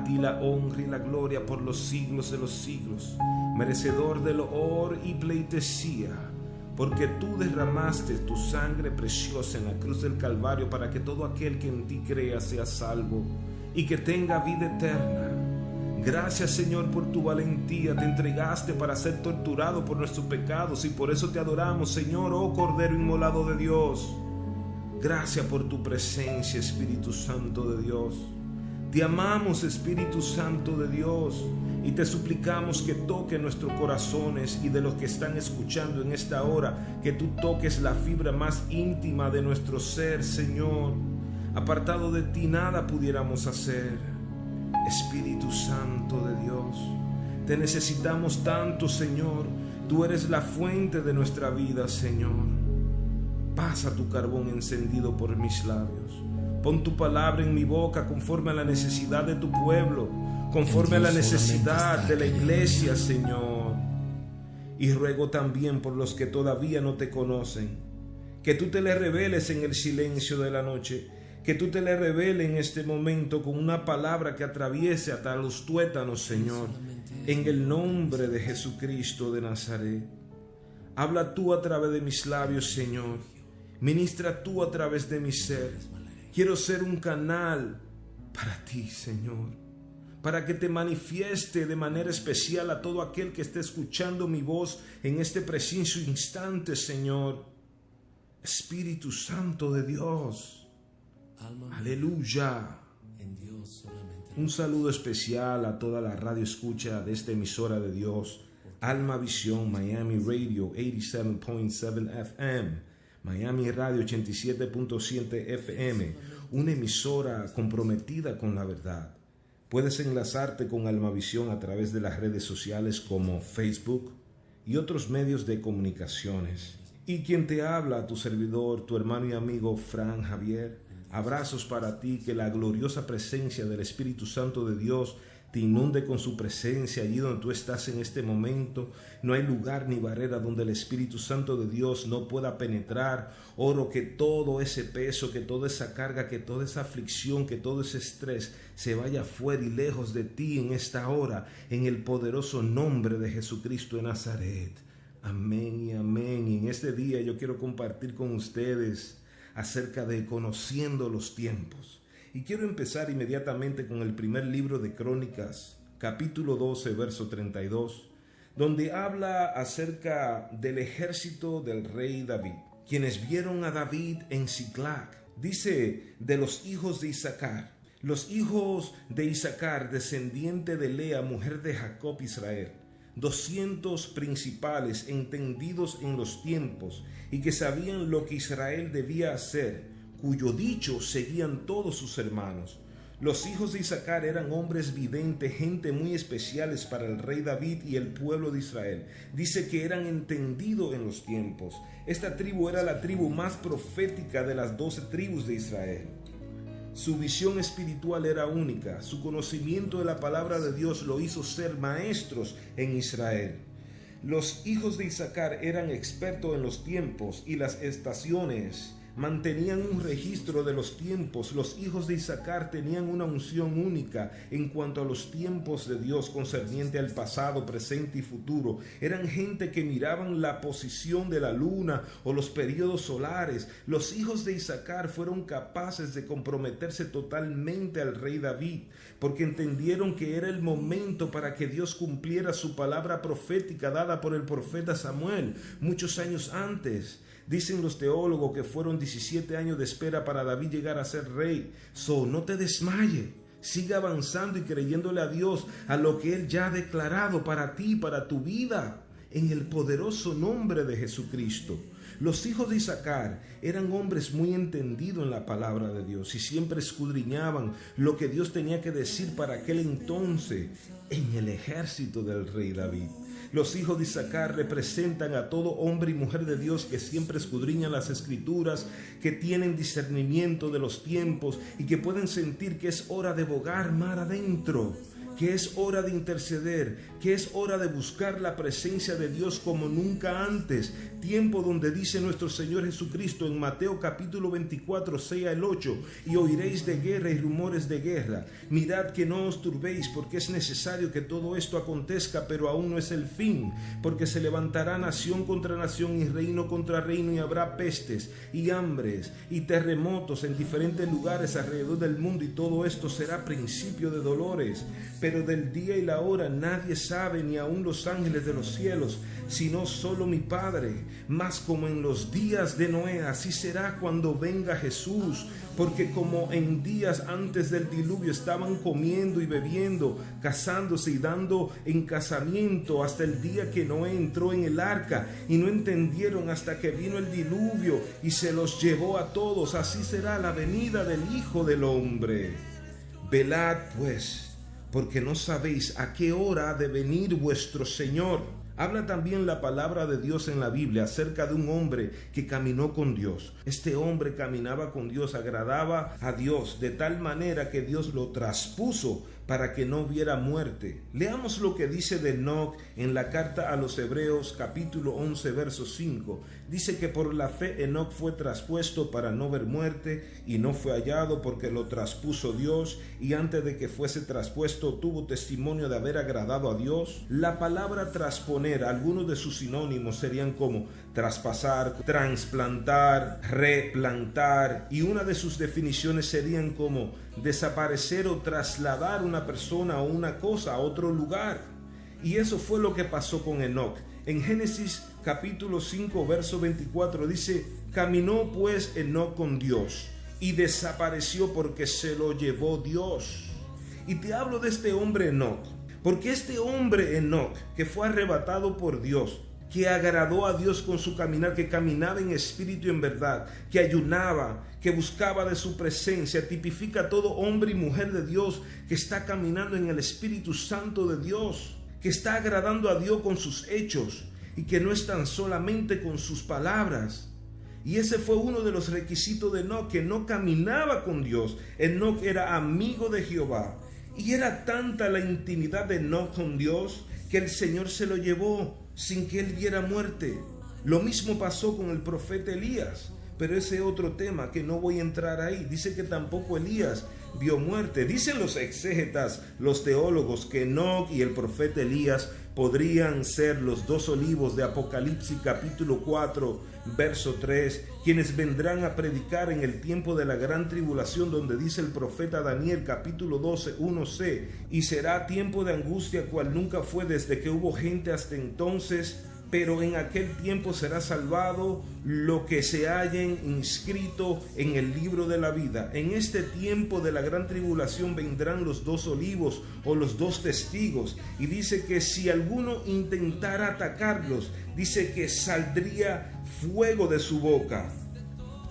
ti la honra y la gloria por los siglos de los siglos, merecedor de loor y pleitesía, porque tú derramaste tu sangre preciosa en la cruz del Calvario para que todo aquel que en ti crea sea salvo y que tenga vida eterna. Gracias, Señor, por tu valentía. Te entregaste para ser torturado por nuestros pecados y por eso te adoramos, Señor, oh Cordero inmolado de Dios. Gracias por tu presencia, Espíritu Santo de Dios. Te amamos, Espíritu Santo de Dios, y te suplicamos que toques nuestros corazones y de los que están escuchando en esta hora, que tú toques la fibra más íntima de nuestro ser, Señor. Apartado de ti nada pudiéramos hacer. Espíritu Santo de Dios, te necesitamos tanto, Señor. Tú eres la fuente de nuestra vida, Señor. Pasa tu carbón encendido por mis labios. Pon tu palabra en mi boca conforme a la necesidad de tu pueblo, conforme a la necesidad de la iglesia, Señor. Y ruego también por los que todavía no te conocen, que tú te les reveles en el silencio de la noche, que tú te les reveles en este momento con una palabra que atraviese hasta los tuétanos, Señor, en el nombre de Jesucristo de Nazaret. Habla tú a través de mis labios, Señor. Ministra tú a través de mi ser. Quiero ser un canal para ti, Señor, para que te manifieste de manera especial a todo aquel que esté escuchando mi voz en este preciso instante, Señor. Espíritu Santo de Dios. Aleluya. Un saludo especial a toda la radio escucha de esta emisora de Dios, Alma Visión Miami Radio 87.7 FM, Miami Radio 87.7 FM, una emisora comprometida con la verdad. Puedes enlazarte con Alma Visión a través de las redes sociales como Facebook y otros medios de comunicaciones. Y quien te habla, tu servidor, tu hermano y amigo Fran Javier. Abrazos para ti, que la gloriosa presencia del Espíritu Santo de Dios te inunde con su presencia allí donde tú estás en este momento. No hay lugar ni barrera donde el Espíritu Santo de Dios no pueda penetrar. Oro que todo ese peso, que toda esa carga, que toda esa aflicción, que todo ese estrés se vaya fuera y lejos de ti en esta hora, en el poderoso nombre de Jesucristo de Nazaret. Amén y amén. Y en este día yo quiero compartir con ustedes acerca de conociendo los tiempos. Y quiero empezar inmediatamente con el primer libro de Crónicas, capítulo 12, verso 32, donde habla acerca del ejército del rey David, quienes vieron a David en Siclag. Dice de los hijos de Isaacar, los hijos de Isaacar, descendiente de Lea, mujer de Jacob Israel, 200 principales entendidos en los tiempos y que sabían lo que Israel debía hacer, cuyo dicho seguían todos sus hermanos. Los hijos de Isaacar eran hombres videntes, gente muy especiales para el rey David y el pueblo de Israel. Dice que eran entendidos en los tiempos. Esta tribu era la tribu más profética de las 12 tribus de Israel. Su visión espiritual era única. Su conocimiento de la palabra de Dios lo hizo ser maestros en Israel. Los hijos de Isaacar eran expertos en los tiempos y las estaciones. Mantenían un registro de los tiempos. Los hijos de Isaacar tenían una unción única en cuanto a los tiempos de Dios concerniente al pasado, presente y futuro. Eran gente que miraban la posición de la luna o los periodos solares. Los hijos de Isaacar fueron capaces de comprometerse totalmente al rey David, porque entendieron que era el momento para que Dios cumpliera su palabra profética dada por el profeta Samuel muchos años antes. Dicen los teólogos que fueron 17 años de espera para David llegar a ser rey. No te desmaye. Siga avanzando y creyéndole a Dios a lo que Él ya ha declarado para ti, para tu vida, en el poderoso nombre de Jesucristo. Los hijos de Isaacar eran hombres muy entendidos en la palabra de Dios y siempre escudriñaban lo que Dios tenía que decir para aquel entonces en el ejército del rey David. Los hijos de Isaacar representan a todo hombre y mujer de Dios que siempre escudriñan las escrituras, que tienen discernimiento de los tiempos y que pueden sentir que es hora de bogar mar adentro, que es hora de interceder, que es hora de buscar la presencia de Dios como nunca antes. Tiempo donde dice nuestro Señor Jesucristo en Mateo capítulo 24, 6 al 8, y oiréis de guerra y rumores de guerra. Mirad que no os turbéis, porque es necesario que todo esto acontezca, pero aún no es el fin, porque se levantará nación contra nación y reino contra reino, y habrá pestes y hambres y terremotos en diferentes lugares alrededor del mundo, y todo esto será principio de dolores. Pero del día y la hora nadie sabe, ni aun los ángeles de los cielos, sino solo mi Padre. Mas como en los días de Noé, así será cuando venga Jesús. Porque como en días antes del diluvio estaban comiendo y bebiendo, casándose y dando en casamiento, hasta el día que Noé entró en el arca, y no entendieron hasta que vino el diluvio y se los llevó a todos, así será la venida del Hijo del Hombre. Velad pues, porque no sabéis a qué hora ha de venir vuestro Señor. Habla también la palabra de Dios en la Biblia acerca de un hombre que caminó con Dios. Este hombre caminaba con Dios, agradaba a Dios de tal manera que Dios lo traspuso para que no viera muerte. Leamos lo que dice de Enoc en la carta a los Hebreos capítulo 11 verso 5. Dice que por la fe Enoc fue traspuesto para no ver muerte, y no fue hallado porque lo traspuso Dios, y antes de que fuese traspuesto tuvo testimonio de haber agradado a Dios. La palabra trasponer, algunos de sus sinónimos serían como traspasar, transplantar, replantar, y una de sus definiciones serían como desaparecer o trasladar una persona o una cosa a otro lugar. Y eso fue lo que pasó con Enoc. En Génesis capítulo 5 verso 24 dice: caminó pues Enoc con Dios y desapareció porque se lo llevó Dios. Y te hablo de este hombre Enoc, porque este hombre Enoc, que fue arrebatado por Dios, que agradó a Dios con su caminar, que caminaba en espíritu y en verdad, que ayunaba, que buscaba de su presencia, tipifica a todo hombre y mujer de Dios que está caminando en el Espíritu Santo de Dios, que está agradando a Dios con sus hechos y que no es tan solamente con sus palabras. Y ese fue uno de los requisitos de Enoc, que no caminaba con Dios. Enoc era amigo de Jehová, y era tanta la intimidad de Enoc con Dios que el Señor se lo llevó sin que él viera muerte. Lo mismo pasó con el profeta Elías, pero ese otro tema que no voy a entrar ahí. Dice que tampoco Elías vio muerte. Dicen los exégetas, los teólogos, que Enoc y el profeta Elías podrían ser los dos olivos de Apocalipsis capítulo 4 verso 3, quienes vendrán a predicar en el tiempo de la gran tribulación, donde dice el profeta Daniel capítulo 12 1c: y será tiempo de angustia cual nunca fue desde que hubo gente hasta entonces, pero en aquel tiempo será salvado lo que se hallen inscrito en el libro de la vida. En este tiempo de la gran tribulación vendrán los dos olivos o los dos testigos, y dice que si alguno intentara atacarlos, dice que saldría fuego de su boca.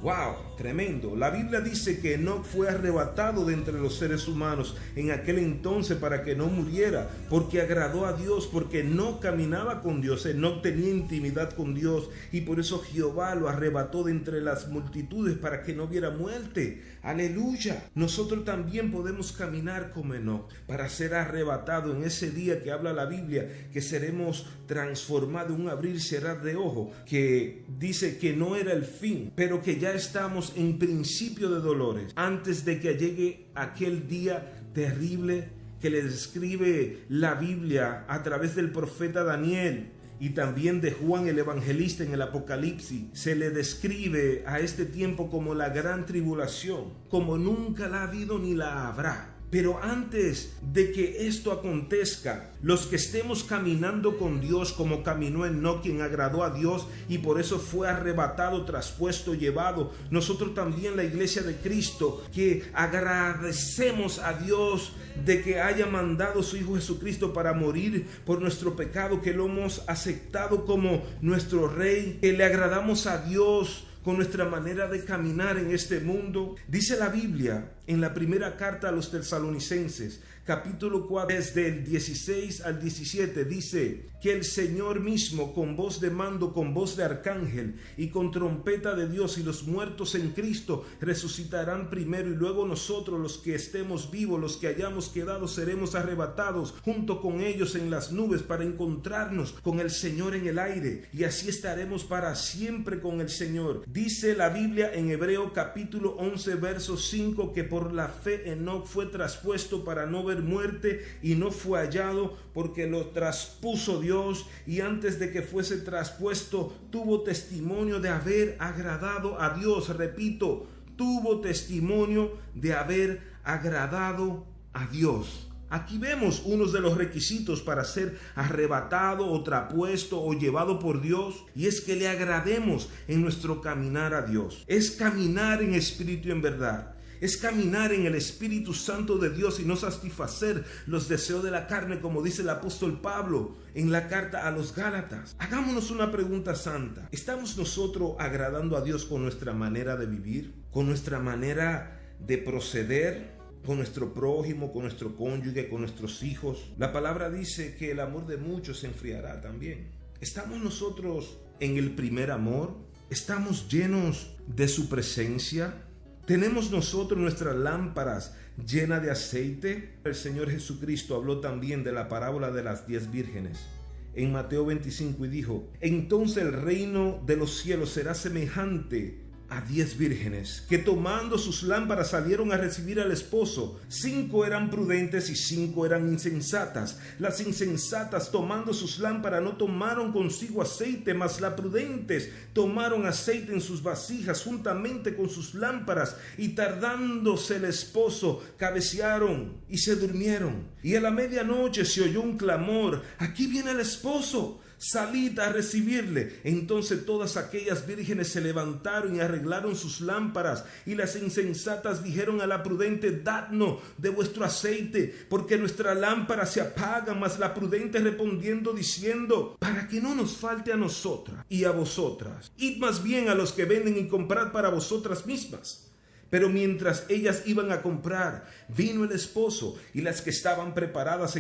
¡Wow! Tremendo. La Biblia dice que Enoc fue arrebatado de entre los seres humanos en aquel entonces para que no muriera, porque agradó a Dios, porque no caminaba con Dios. Enoc tenía intimidad con Dios, y por eso Jehová lo arrebató de entre las multitudes para que no viera muerte. ¡Aleluya! Nosotros también podemos caminar como Enoc para ser arrebatado en ese día que habla la Biblia, que seremos transformados en un abrir y cerrar de ojo, que dice que no era el fin, pero que ya estamos en principio de dolores, antes de que llegue aquel día terrible que le describe la Biblia a través del profeta Daniel y también de Juan el Evangelista en el Apocalipsis. Se le describe a este tiempo como la gran tribulación, como nunca la ha habido ni la habrá. Pero antes de que esto acontezca, los que estemos caminando con Dios como caminó Enoc, quien agradó a Dios y por eso fue arrebatado, traspuesto, llevado, nosotros también, la iglesia de Cristo, que agradecemos a Dios de que haya mandado a su Hijo Jesucristo para morir por nuestro pecado, que lo hemos aceptado como nuestro Rey, que le agradamos a Dios con nuestra manera de caminar en este mundo. Dice la Biblia en la primera carta a los Tesalonicenses, capítulo 4, desde el 16 al 17, dice que el Señor mismo, con voz de mando, con voz de arcángel y con trompeta de Dios, y los muertos en Cristo resucitarán primero, y luego nosotros, los que estemos vivos, los que hayamos quedado, seremos arrebatados junto con ellos en las nubes para encontrarnos con el Señor en el aire, y así estaremos para siempre con el Señor. Dice la Biblia en Hebreo capítulo 11 verso 5 que por la fe Enoc fue traspuesto para no ver muerte, y no fue hallado porque lo traspuso Dios, y antes de que fuese traspuesto tuvo testimonio de haber agradado a Dios. Repito, tuvo testimonio de haber agradado a Dios. Aquí vemos unos de los requisitos para ser arrebatado o traspuesto o llevado por Dios, y es que le agrademos en nuestro caminar a Dios. Es caminar en espíritu y en verdad. Es caminar en el Espíritu Santo de Dios y no satisfacer los deseos de la carne, como dice el apóstol Pablo en la carta a los Gálatas. Hagámonos una pregunta santa. ¿Estamos nosotros agradando a Dios con nuestra manera de vivir? ¿Con nuestra manera de proceder? ¿Con nuestro prójimo, con nuestro cónyuge, con nuestros hijos? La palabra dice que el amor de muchos se enfriará también. ¿Estamos nosotros en el primer amor? ¿Estamos llenos de su presencia? ¿Tenemos nosotros nuestras lámparas llenas de aceite? El Señor Jesucristo habló también de la parábola de las 10 vírgenes en Mateo 25 y dijo: entonces el reino de los cielos será semejante a 10 vírgenes que tomando sus lámparas salieron a recibir al esposo. 5 eran prudentes y 5 eran insensatas. Las insensatas, tomando sus lámparas, no tomaron consigo aceite, mas las prudentes tomaron aceite en sus vasijas juntamente con sus lámparas, y tardándose el esposo cabecearon y se durmieron. Y a la medianoche se oyó un clamor: aquí viene el esposo, salid a recibirle. Entonces todas aquellas vírgenes se levantaron y arreglaron sus lámparas, y las insensatas dijeron a la prudente: dadnos de vuestro aceite, porque nuestra lámpara se apaga. Mas la prudente respondiendo diciendo: para que no nos falte a nosotras y a vosotras, id más bien a los que venden y comprad para vosotras mismas. Pero mientras ellas iban a comprar, vino el esposo, y las que estaban preparadas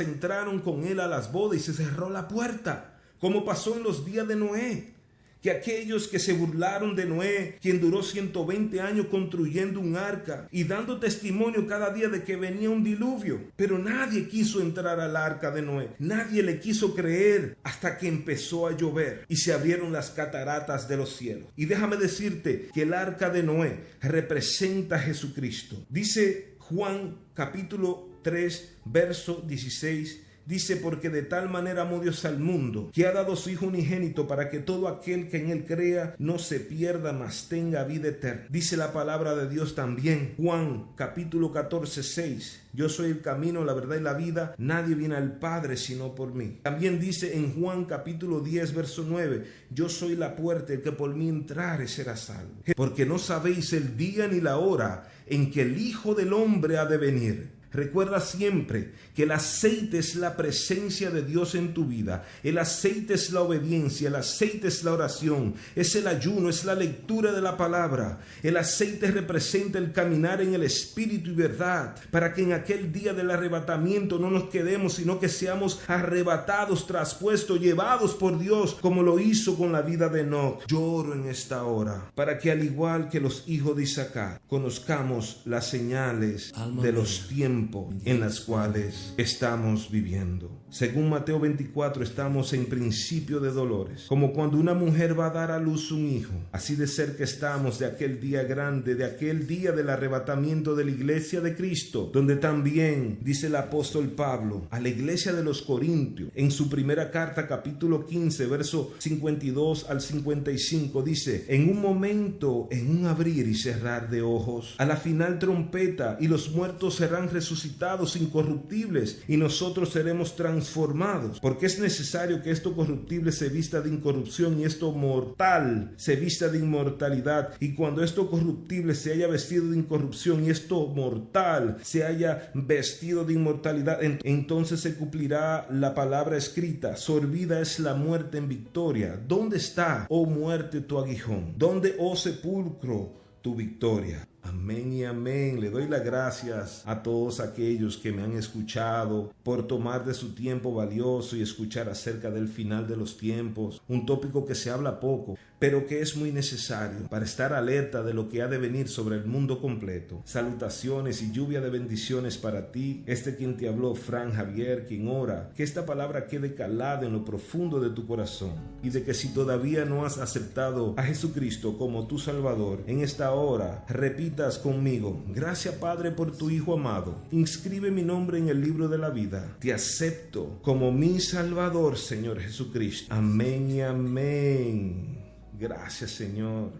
entraron con él a las bodas, y se cerró la puerta, como pasó en los días de Noé, que aquellos que se burlaron de Noé, quien duró 120 años construyendo un arca y dando testimonio cada día de que venía un diluvio. Pero nadie quiso entrar al arca de Noé, nadie le quiso creer, hasta que empezó a llover y se abrieron las cataratas de los cielos. Y déjame decirte que el arca de Noé representa a Jesucristo. Dice Juan capítulo 3 verso 16, dice: porque de tal manera amó Dios al mundo, que ha dado su Hijo unigénito, para que todo aquel que en él crea no se pierda, mas tenga vida eterna. Dice la palabra de Dios también, Juan capítulo 14 6: yo soy el camino, la verdad y la vida, nadie viene al Padre sino por mí. También dice en Juan capítulo 10 verso 9: yo soy la puerta, el que por mí entrare será salvo. Porque no sabéis el día ni la hora en que el Hijo del Hombre ha de venir. Recuerda siempre que el aceite es la presencia de Dios en tu vida. El aceite es la obediencia, el aceite es la oración, es el ayuno, es la lectura de la palabra. El aceite representa el caminar en el espíritu y verdad, para que en aquel día del arrebatamiento no nos quedemos, sino que seamos arrebatados, traspuestos, llevados por Dios, como lo hizo con la vida de Enoc. Lloro en esta hora, para que al igual que los hijos de Isaacar, conozcamos las señales de los tiempos en las cuales estamos viviendo. Según Mateo 24, estamos en principio de dolores, como cuando una mujer va a dar a luz un hijo. Así de cerca estamos de aquel día grande, de aquel día del arrebatamiento de la iglesia de Cristo, donde también dice el apóstol Pablo a la iglesia de los Corintios, en su primera carta capítulo 15 verso 52 al 55, dice: en un momento, en un abrir y cerrar de ojos, a la final trompeta, y los muertos serán resucitados incorruptibles, y nosotros seremos transformados, porque es necesario que esto corruptible se vista de incorrupción y esto mortal se vista de inmortalidad. Y cuando esto corruptible se haya vestido de incorrupción y esto mortal se haya vestido de inmortalidad, entonces se cumplirá la palabra escrita: sorbida es la muerte en victoria. ¿Dónde está, oh muerte, tu aguijón? ¿Dónde, oh sepulcro, tu victoria. Amén y amén. Le doy las gracias a todos aquellos que me han escuchado por tomar de su tiempo valioso y escuchar acerca del final de los tiempos, un tópico que se habla poco, pero que es muy necesario para estar alerta de lo que ha de venir sobre el mundo completo. Salutaciones y lluvia de bendiciones para ti. Quien te habló, Frank Javier, quien ora que esta palabra quede calada en lo profundo de tu corazón y de que si todavía no has aceptado a Jesucristo como tu Salvador, en esta hora repitas conmigo: gracias, Padre, por tu Hijo amado. Inscribe mi nombre en el libro de la vida. Te acepto como mi Salvador, Señor Jesucristo. Amén y amén. Gracias, Señor.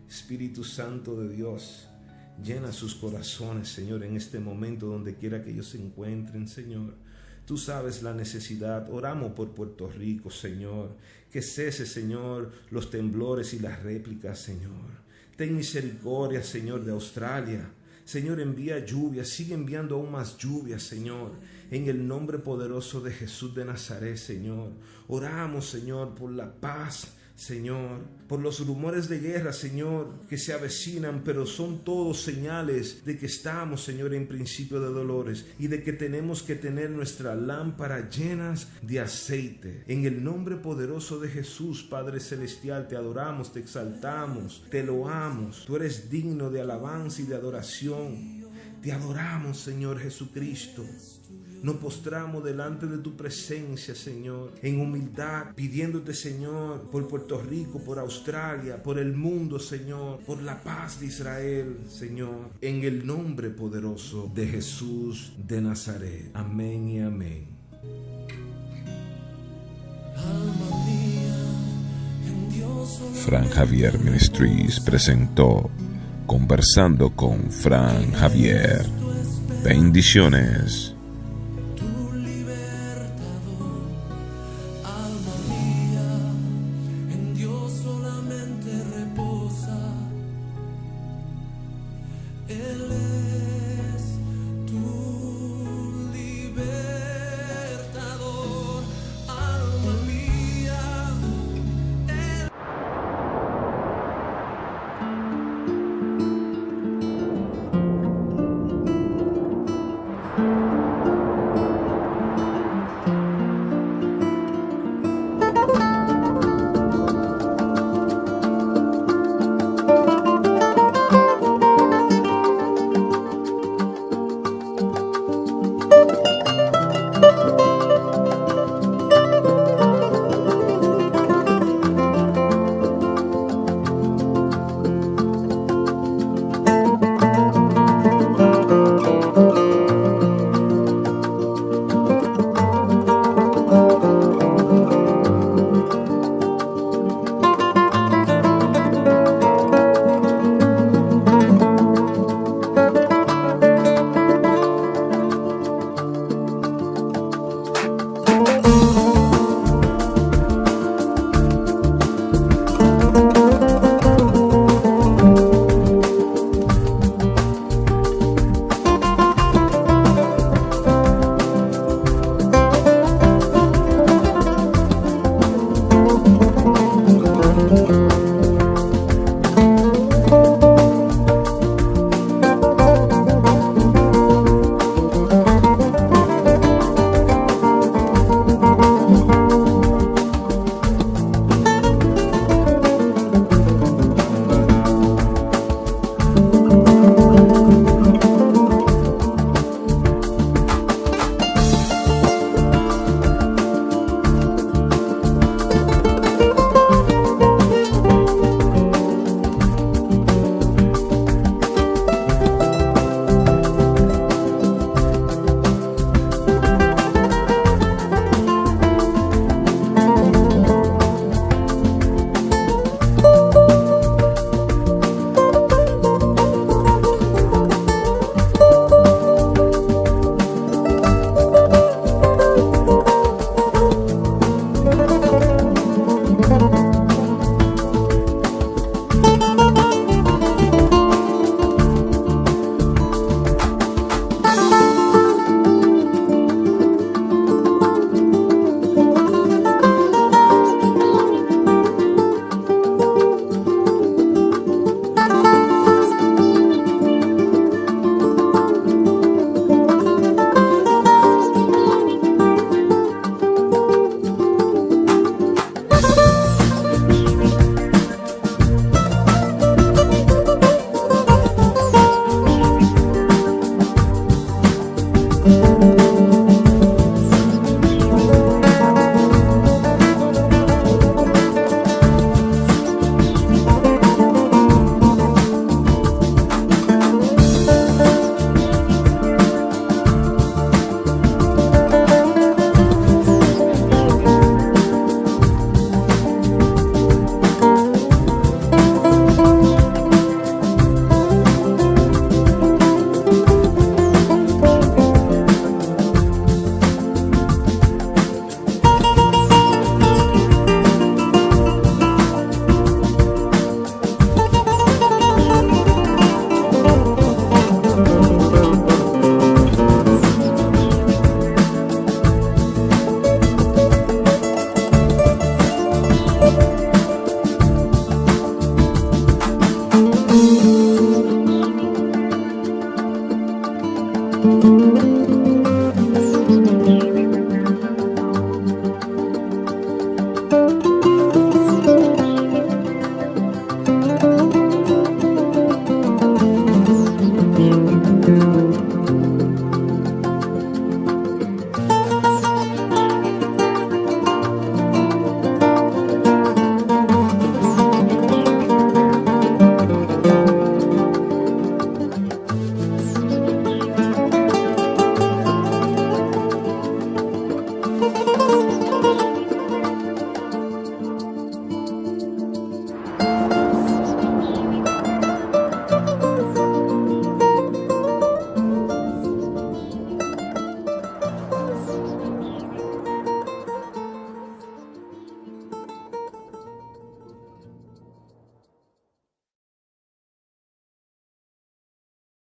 Espíritu Santo de Dios, llena sus corazones, Señor, en este momento, donde quiera que ellos se encuentren, Señor. Tú sabes la necesidad. Oramos por Puerto Rico, Señor. Que cese, Señor, los temblores y las réplicas, Señor. Ten misericordia, Señor, de Australia. Señor, envía lluvia, sigue enviando aún más lluvia, Señor, en el nombre poderoso de Jesús de Nazaret, Señor. Oramos, Señor, por la paz, Señor, por los rumores de guerra, Señor, que se avecinan, pero son todos señales de que estamos, Señor, en principio de dolores y de que tenemos que tener nuestras lámparas llenas de aceite. En el nombre poderoso de Jesús, Padre Celestial, te adoramos, te exaltamos, te loamos. Tú eres digno de alabanza y de adoración. Te adoramos, Señor Jesucristo. Nos postramos delante de tu presencia, Señor, en humildad, pidiéndote, Señor, por Puerto Rico, por Australia, por el mundo, Señor, por la paz de Israel, Señor, en el nombre poderoso de Jesús de Nazaret. Amén y amén. Frank Javier Ministries presentó Conversando con Frank Javier. Bendiciones.